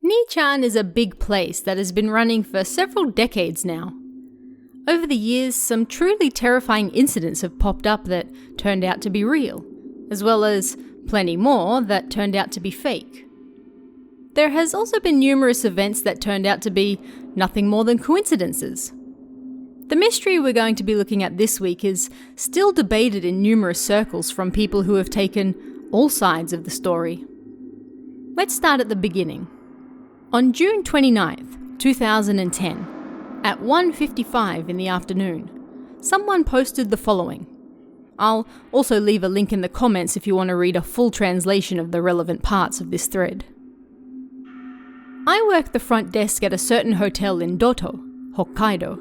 Nichan is a big place that has been running for several decades now. Over the years, some truly terrifying incidents have popped up that turned out to be real, as well as plenty more that turned out to be fake. There has also been numerous events that turned out to be nothing more than coincidences. The mystery we're going to be looking at this week is still debated in numerous circles from people who have taken all sides of the story. Let's start at the beginning. On June 29th, 2010, at 1:55 in the afternoon, someone posted the following. I'll also leave a link in the comments if you want to read a full translation of the relevant parts of this thread. I work the front desk at a certain hotel in Doto, Hokkaido.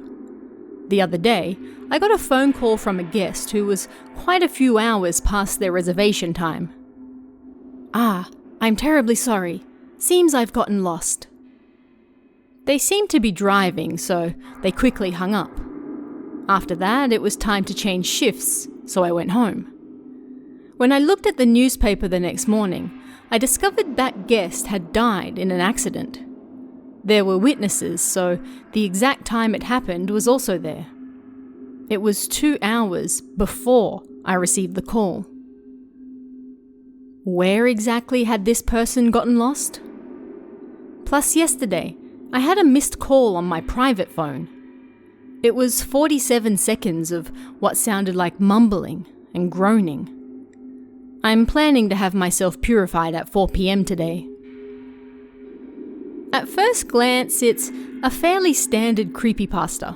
The other day, I got a phone call from a guest who was quite a few hours past their reservation time. I'm terribly sorry. Seems I've gotten lost. They seemed to be driving, so they quickly hung up. After that, it was time to change shifts, so I went home. When I looked at the newspaper the next morning, I discovered that guest had died in an accident. There were witnesses, so the exact time it happened was also there. It was 2 hours before I received the call. Where exactly had this person gotten lost? Plus, yesterday, I had a missed call on my private phone. It was 47 seconds of what sounded like mumbling and groaning. I'm planning to have myself purified at 4 p.m. today. At first glance, it's a fairly standard creepypasta.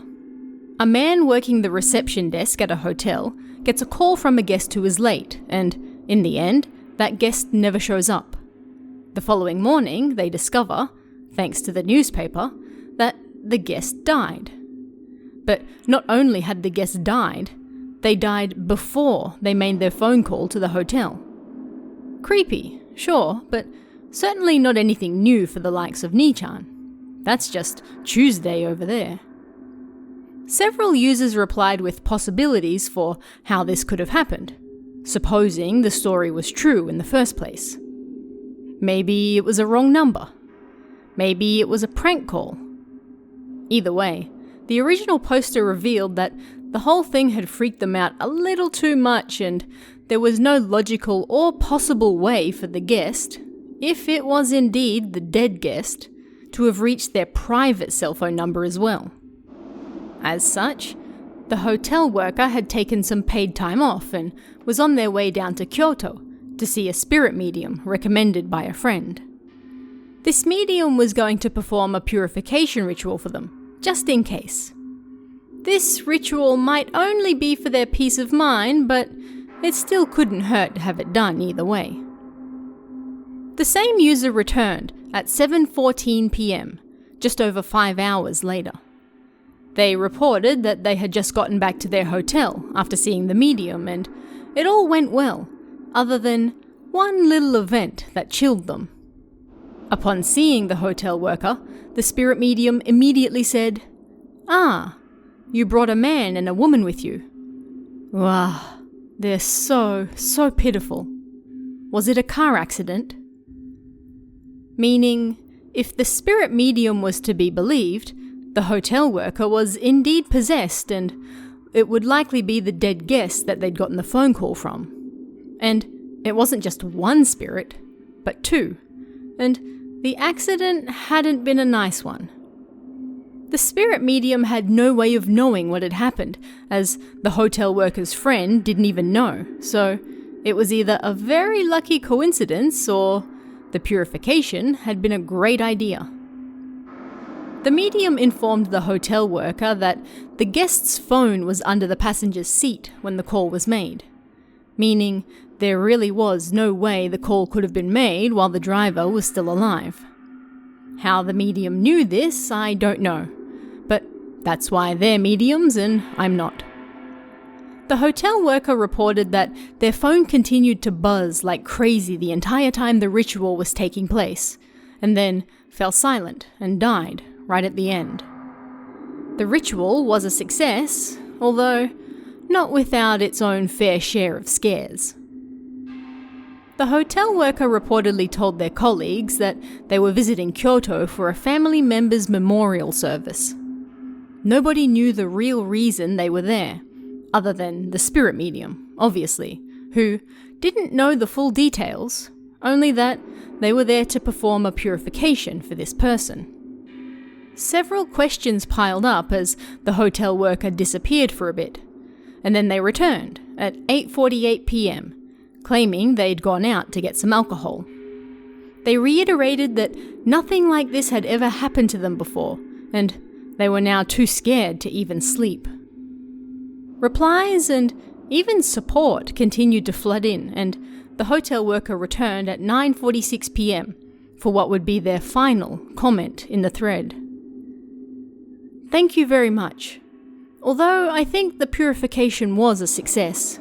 A man working the reception desk at a hotel gets a call from a guest who is late, and, in the end, that guest never shows up. The following morning, they discover, thanks to the newspaper, that the guest died. But not only had the guest died, they died before they made their phone call to the hotel. Creepy, sure, but certainly not anything new for the likes of Nichan. That's just Tuesday over there. Several users replied with possibilities for how this could have happened, supposing the story was true in the first place. Maybe it was a wrong number. Maybe it was a prank call. Either way, the original poster revealed that the whole thing had freaked them out a little too much, and there was no logical or possible way for the guest, if it was indeed the dead guest, to have reached their private cell phone number as well. As such, the hotel worker had taken some paid time off and was on their way down to Kyoto to see a spirit medium recommended by a friend. This medium was going to perform a purification ritual for them, just in case. This ritual might only be for their peace of mind, but it still couldn't hurt to have it done either way. The same user returned at 7:14 p.m., just over 5 hours later. They reported that they had just gotten back to their hotel after seeing the medium, and it all went well, other than one little event that chilled them. Upon seeing the hotel worker, the spirit medium immediately said, you brought a man and a woman with you. Wow, they're so pitiful. Was it a car accident? Meaning, if the spirit medium was to be believed, the hotel worker was indeed possessed, and it would likely be the dead guest that they'd gotten the phone call from. And it wasn't just one spirit, but 2. And the accident hadn't been a nice one. The spirit medium had no way of knowing what had happened, as the hotel worker's friend didn't even know, so it was either a very lucky coincidence or the purification had been a great idea. The medium informed the hotel worker that the guest's phone was under the passenger's seat when the call was made, meaning there really was no way the call could have been made while the driver was still alive. How the medium knew this, I don't know, but that's why they're mediums and I'm not. The hotel worker reported that their phone continued to buzz like crazy the entire time the ritual was taking place, and then fell silent and died right at the end. The ritual was a success, although not without its own fair share of scares. The hotel worker reportedly told their colleagues that they were visiting Kyoto for a family member's memorial service. Nobody knew the real reason they were there, other than the spirit medium, obviously, who didn't know the full details, only that they were there to perform a purification for this person. Several questions piled up as the hotel worker disappeared for a bit, and then they returned at 8:48 p.m, claiming they'd gone out to get some alcohol. They reiterated that nothing like this had ever happened to them before, and they were now too scared to even sleep. Replies and even support continued to flood in, and the hotel worker returned at 9:46 p.m. for what would be their final comment in the thread. "Thank you very much. Although I think the purification was a success.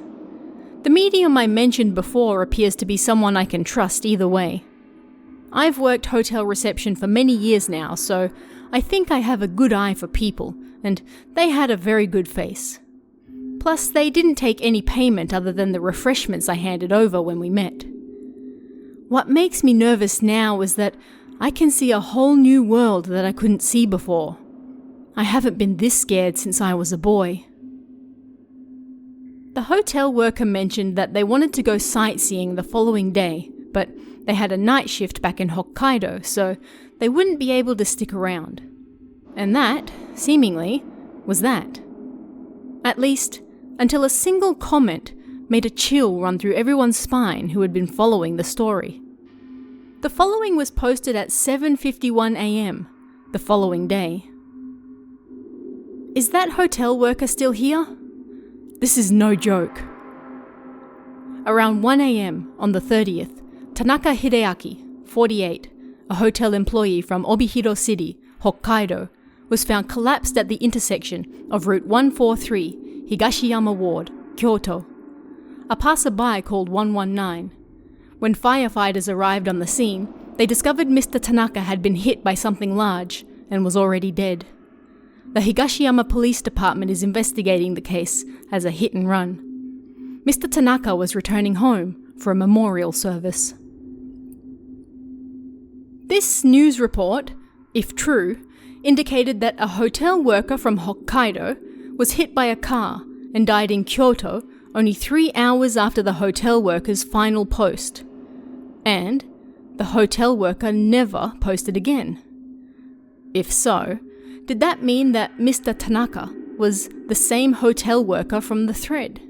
The medium I mentioned before appears to be someone I can trust either way. I've worked hotel reception for many years now, so I think I have a good eye for people, and they had a very good face. Plus, they didn't take any payment other than the refreshments I handed over when we met. What makes me nervous now is that I can see a whole new world that I couldn't see before. I haven't been this scared since I was a boy." The hotel worker mentioned that they wanted to go sightseeing the following day, but they had a night shift back in Hokkaido, so they wouldn't be able to stick around. And that, seemingly, was that. At least, until a single comment made a chill run through everyone's spine who had been following the story. The following was posted at 7:51 a.m. the following day. "Is that hotel worker still here? This is no joke." Around 1 a.m. on the 30th, Tanaka Hideaki, 48, a hotel employee from Obihiro City, Hokkaido, was found collapsed at the intersection of Route 143, Higashiyama Ward, Kyoto. A passerby called 119. When firefighters arrived on the scene, they discovered Mr. Tanaka had been hit by something large and was already dead. The Higashiyama Police Department is investigating the case as a hit and run. Mr. Tanaka was returning home for a memorial service. This news report, if true, indicated that a hotel worker from Hokkaido was hit by a car and died in Kyoto only 3 hours after the hotel worker's final post. And the hotel worker never posted again. If so, did that mean that Mr. Tanaka was the same hotel worker from the thread?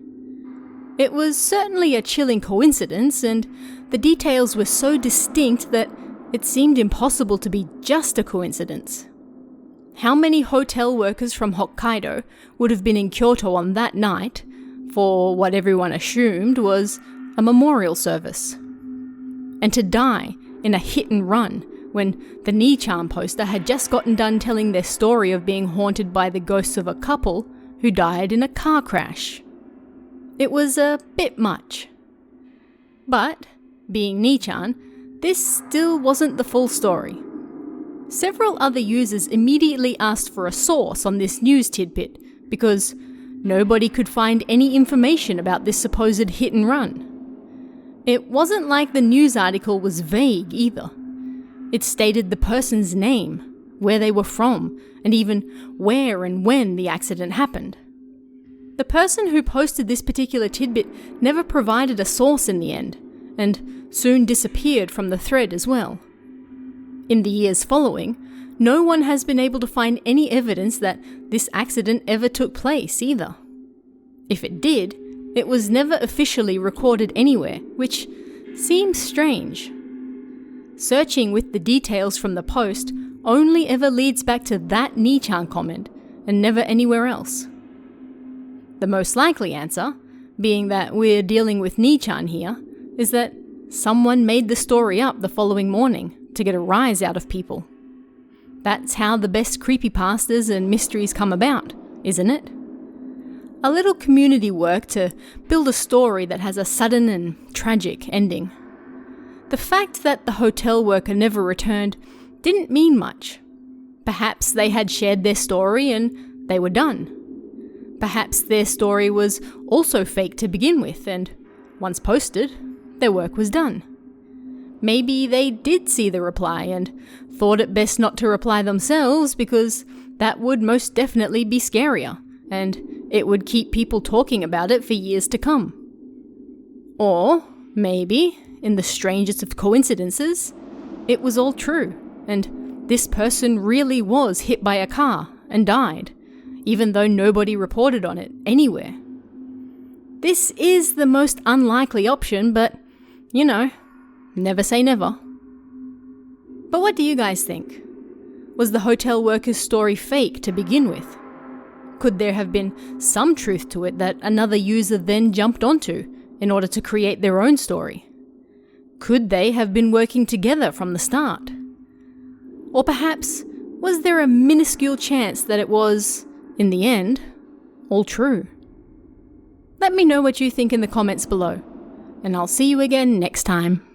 It was certainly a chilling coincidence, and the details were so distinct that it seemed impossible to be just a coincidence. How many hotel workers from Hokkaido would have been in Kyoto on that night for what everyone assumed was a memorial service? And to die in a hit and run when the Nichan poster had just gotten done telling their story of being haunted by the ghosts of a couple who died in a car crash. It was a bit much. But, being Nichan, this still wasn't the full story. Several other users immediately asked for a source on this news tidbit because nobody could find any information about this supposed hit and run. It wasn't like the news article was vague either. It stated the person's name, where they were from, and even where and when the accident happened. The person who posted this particular tidbit never provided a source in the end, and soon disappeared from the thread as well. In the years following, no one has been able to find any evidence that this accident ever took place either. If it did, it was never officially recorded anywhere, which seems strange. Searching with the details from the post only ever leads back to that Nichan comment and never anywhere else. The most likely answer, being that we're dealing with Nichan here, is that someone made the story up the following morning to get a rise out of people. That's how the best creepypastas and mysteries come about, isn't it? A little community work to build a story that has a sudden and tragic ending. The fact that the hotel worker never returned didn't mean much. Perhaps they had shared their story and they were done. Perhaps their story was also fake to begin with, and once posted, their work was done. Maybe they did see the reply and thought it best not to reply themselves because that would most definitely be scarier, and it would keep people talking about it for years to come. Or maybe, in the strangest of coincidences, it was all true, and this person really was hit by a car and died, even though nobody reported on it anywhere. This is the most unlikely option, but, never say never. But what do you guys think? Was the hotel worker's story fake to begin with? Could there have been some truth to it that another user then jumped onto in order to create their own story? Could they have been working together from the start? Or perhaps, was there a minuscule chance that it was, in the end, all true? Let me know what you think in the comments below, and I'll see you again next time.